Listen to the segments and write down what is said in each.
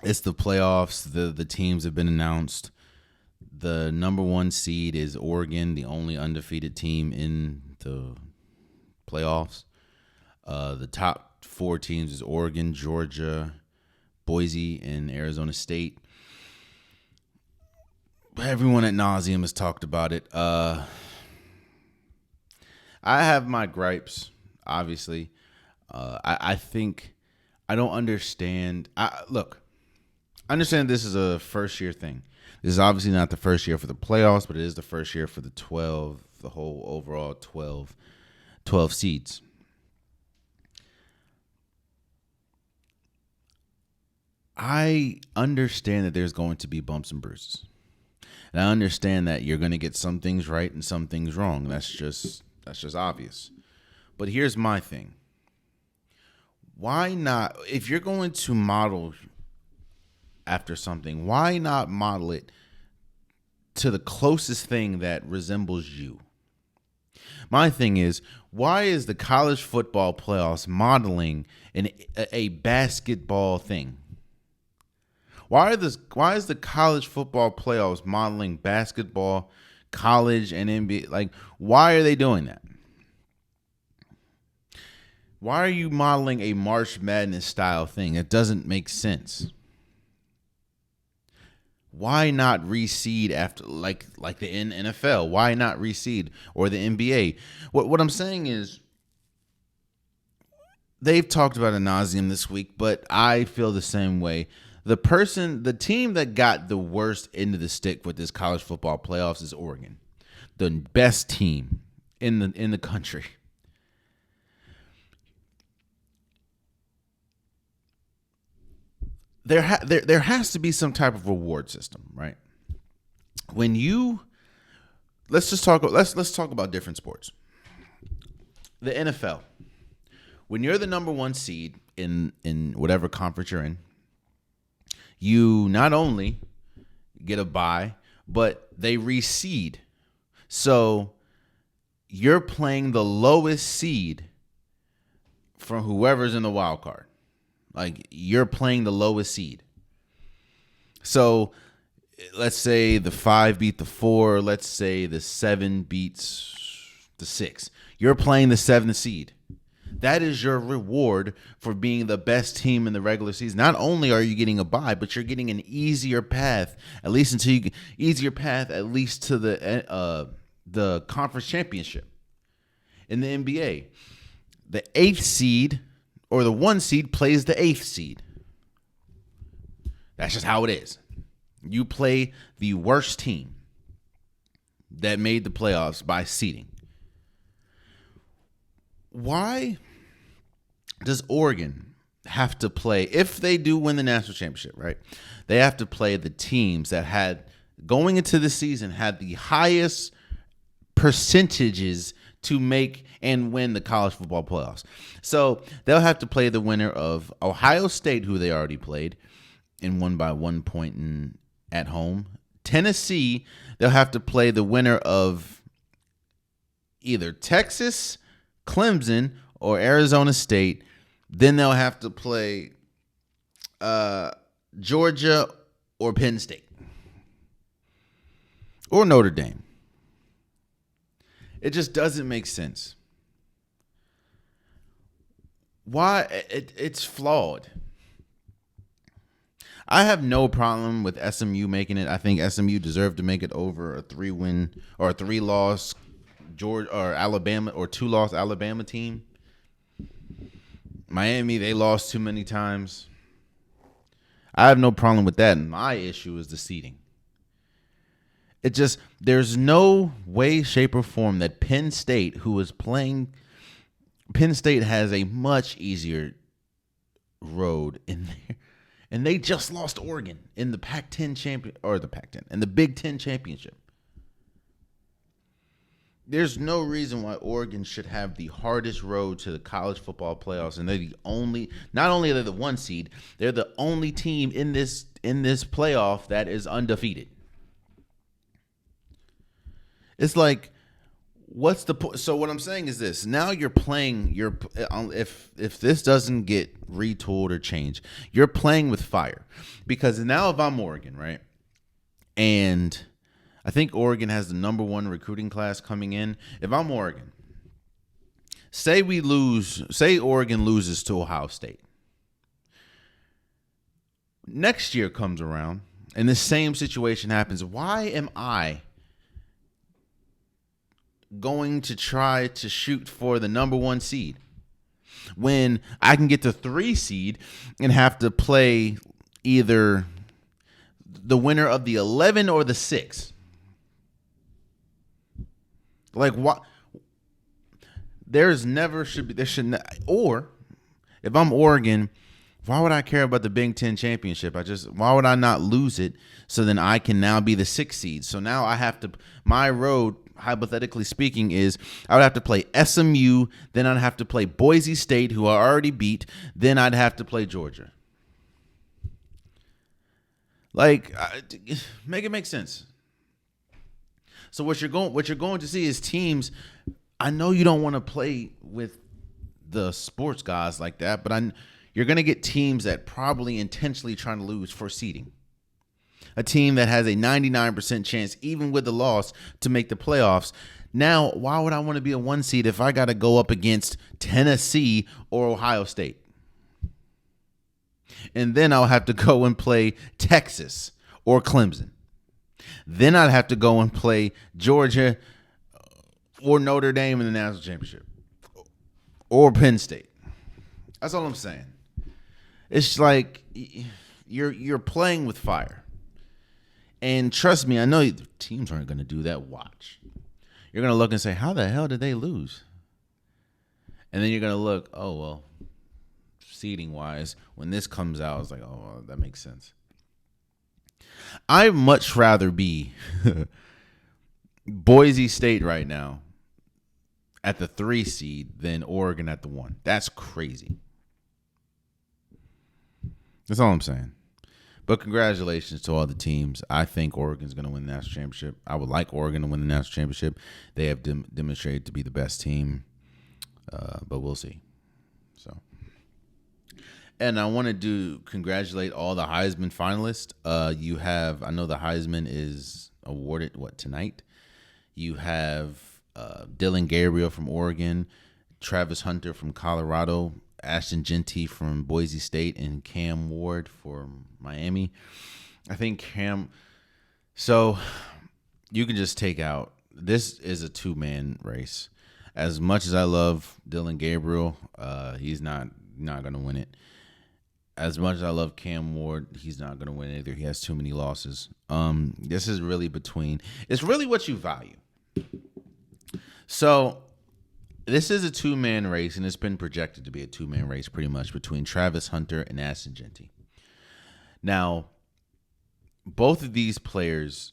It's the playoffs. The teams have been announced. The number one seed is Oregon, the only undefeated team in the playoffs. The top four teams is Oregon, Georgia, Boise, and Arizona State. Everyone at nauseum has talked about it. I have my gripes, obviously. I think I don't understand. Look, I understand this is a first year thing. This is obviously not the first year for the playoffs, but it is the first year for the whole overall 12 seeds. I understand that there's going to be bumps and bruises. And I understand that you're going to get some things right and some things wrong. That's just obvious. But here's my thing. Why not, if you're going to model after something, why not model it to the closest thing that resembles you? My thing is, why is the college football playoffs modeling a basketball thing? Why is the college football playoffs modeling basketball, college, and NBA? Like, why are they doing that? Why are you modeling a March Madness style thing? It doesn't make sense. Why not reseed after like the NFL? Why not reseed or the NBA? What I'm saying is they've talked about ad nauseum this week, but I feel the same way. The team that got the worst end of the stick with this college football playoffs is Oregon, the best team in the country. There has to be some type of reward system, right? When you let's talk about different sports. The NFL. When you're the number one seed in whatever conference you're in, you not only get a bye, but they reseed. So you're playing the lowest seed from whoever's in the wild card. Like, you're playing the lowest seed. So let's say the 5 beat the 4. Let's say the 7 beats the 6. You're playing the 7th seed. That is your reward for being the best team in the regular season. Not only are you getting a bye, but you're getting an easier path, at least to the conference championship. In the NBA, the 8th seed or the 1 seed plays the 8th seed. That's just how it is. You play the worst team that made the playoffs by seeding. Why does Oregon have to play, if they do win the national championship, right? They have to play the teams that had, going into the season, had the highest percentages to make and win the college football playoffs. So they'll have to play the winner of Ohio State, who they already played and won by 1 point at home. Tennessee, they'll have to play the winner of either Texas, Clemson, or Arizona State. Then they'll have to play Georgia or Penn State or Notre Dame. It just doesn't make sense. Why? It's flawed. I have no problem with SMU making it. I think SMU deserved to make it over a 3-win or a 3-loss Georgia or Alabama or 2-loss Alabama team. Miami, they lost too many times. I have no problem with that. My issue is the seeding. There's no way, shape, or form that Penn State, Penn State has a much easier road in there. And they just lost Oregon in the in the Big Ten championship. There's no reason why Oregon should have the hardest road to the college football playoffs, and not only are they the 1 seed, they're the only team in this playoff that is undefeated. It's like, What's the point? So what I'm saying is this: now you're playing. If this doesn't get retooled or changed, you're playing with fire. Because now, if I'm Oregon, right, and I think Oregon has the number one recruiting class coming in. If I'm Oregon, say Oregon loses to Ohio State. Next year comes around, and the same situation happens. Why am I going to try to shoot for the number one seed when I can get the 3 seed and have to play either the winner of the 11 or the 6? Like, what? There should not. Or if I'm Oregon, why would I care about the Big Ten championship? Why would I not lose it so then I can now be the 6th seed? So now I have to, my road, hypothetically speaking, is I would have to play SMU, then I'd have to play Boise State, who I already beat, then I'd have to play Georgia. Like, make it make sense. So what you're going to see is teams. I know you don't want to play with the sports guys like that, but you're going to get teams that probably intentionally trying to lose for seeding. A team that has a 99% chance, even with the loss, to make the playoffs. Now, why would I want to be a 1 seed if I got to go up against Tennessee or Ohio State? And then I'll have to go and play Texas or Clemson. Then I'd have to go and play Georgia or Notre Dame in the national championship or Penn State. That's all I'm saying. It's like you're playing with fire. And trust me, I know teams aren't going to do that. Watch. You're going to look and say, how the hell did they lose? And then you're going to look, oh, well, seeding-wise, when this comes out, it's like, oh, well, that makes sense. I'd much rather be Boise State right now at the 3 seed than Oregon at the 1. That's crazy. That's all I'm saying. But congratulations to all the teams. I think Oregon's going to win the national championship. I would like Oregon to win the national championship. They have demonstrated to be the best team, but we'll see. So, and I want to congratulate all the Heisman finalists. I know the Heisman is awarded tonight. You have Dylan Gabriel from Oregon, Travis Hunter from Colorado, Ashton Genty from Boise State, and Cam Ward for Miami. I think Cam. So you can just take out. This is a 2-man race. As much as I love Dylan Gabriel, he's not going to win it. As much as I love Cam Ward, he's not going to win either. He has too many losses. This is really it's really what you value. So this is a 2-man race, and it's been projected to be a 2-man race pretty much between Travis Hunter and Ashton Genty. Now, both of these players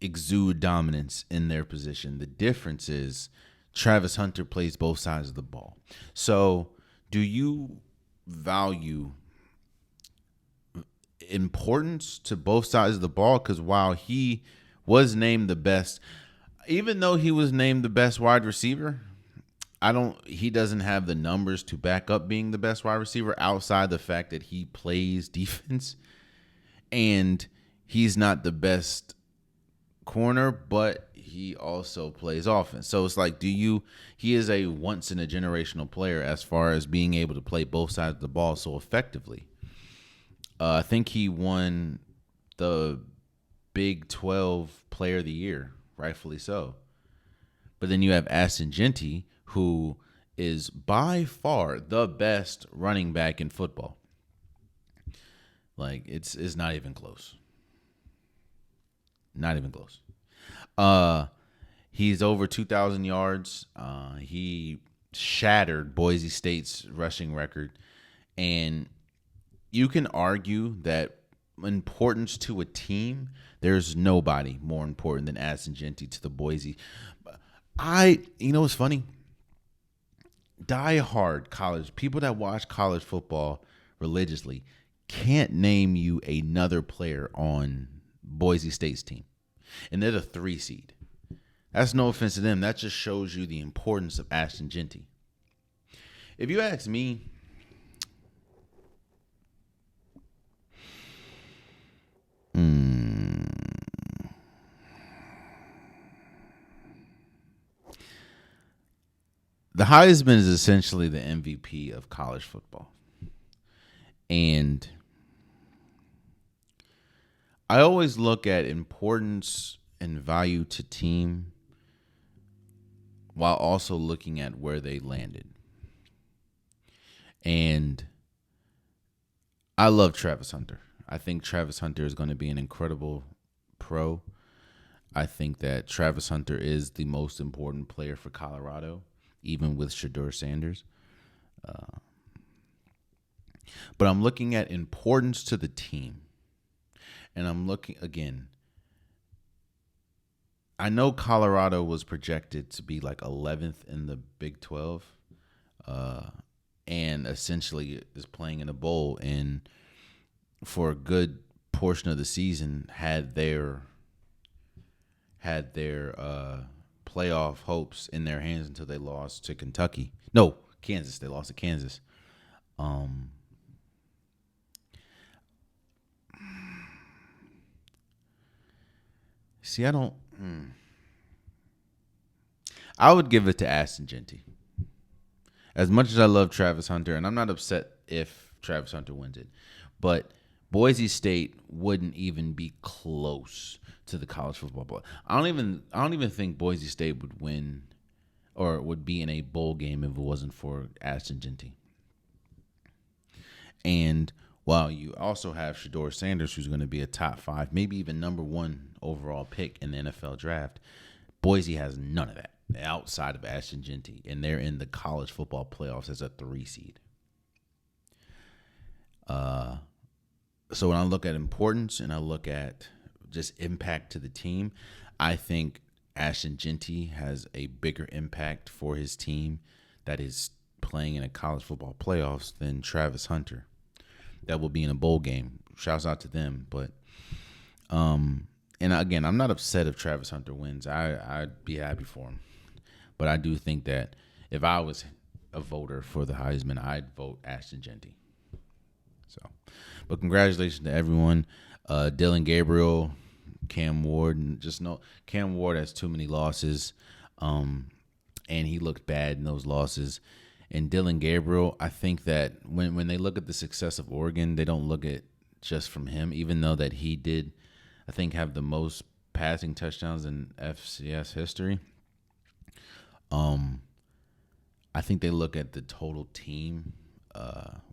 exude dominance in their position. The difference is Travis Hunter plays both sides of the ball. So do you value importance to both sides of the ball? Because while he was named the best, even though he was named the best wide receiver, he doesn't have the numbers to back up being the best wide receiver outside the fact that he plays defense, and he's not the best corner, but he also plays offense. So it's like, he is a once in a generational player as far as being able to play both sides of the ball so effectively. I think he won the Big 12 Player of the Year, rightfully so. But then you have Ashton Genty, who is by far the best running back in football. Like, it's not even close. Not even close. He's over 2,000 yards. He shattered Boise State's rushing record. And you can argue that importance to a team, there's nobody more important than Ashton Genty to the Boise. You know what's funny? Die-hard college, people that watch college football religiously can't name you another player on Boise State's team. And they're the 3 seed. That's no offense to them. That just shows you the importance of Ashton Genty. If you ask me, the Heisman is essentially the MVP of college football. And I always look at importance and value to team while also looking at where they landed. And I love Travis Hunter. I think Travis Hunter is going to be an incredible pro. I think that Travis Hunter is the most important player for Colorado, even with Shedeur Sanders. But I'm looking at importance to the team. And I'm looking, again, I know Colorado was projected to be like 11th in the Big 12 and essentially is playing in a bowl, and for a good portion of the season had their playoff hopes in their hands until they lost to Kentucky. No, Kansas. They lost to Kansas. See, I would give it to Ashton Genty. As much as I love Travis Hunter, and I'm not upset if Travis Hunter wins it, but Boise State wouldn't even be close to the college football bowl. I don't even think Boise State would win or would be in a bowl game if it wasn't for Ashton Genty. And while you also have Shedeur Sanders, who's going to be a top 5, maybe even number 1 overall pick in the NFL draft, Boise has none of that outside of Ashton Genty, and they're in the college football playoffs as a 3 seed. So when I look at importance and I look at just impact to the team, I think Ashton Genty has a bigger impact for his team that is playing in a college football playoffs than Travis Hunter. That will be in a bowl game. Shouts out to them. But and again, I'm not upset if Travis Hunter wins. I'd be happy for him. But I do think that if I was a voter for the Heisman, I'd vote Ashton Genty. So, but congratulations to everyone. Dylan Gabriel, Cam Ward, and just know Cam Ward has too many losses, and he looked bad in those losses. And Dylan Gabriel, I think that when they look at the success of Oregon, they don't look at just from him, even though that he did, I think, have the most passing touchdowns in FCS history. I think they look at the total team.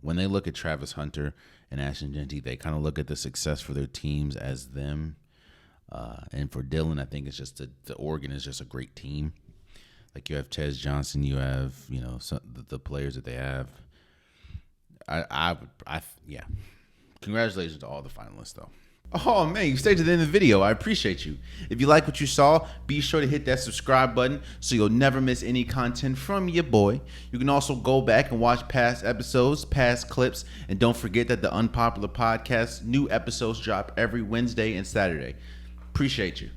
When they look at Travis Hunter and Ashton Genty, they kind of look at the success for their teams as them. And for Dylan, I think it's just the Oregon is just a great team. Like you have Tez Johnson, you have the players that they have. Yeah. Congratulations to all the finalists, though. Oh, man, you stayed to the end of the video. I appreciate you. If you like what you saw, be sure to hit that subscribe button so you'll never miss any content from your boy. You can also go back and watch past episodes, past clips, and don't forget that the Unpopular Podcast, new episodes drop every Wednesday and Saturday. Appreciate you.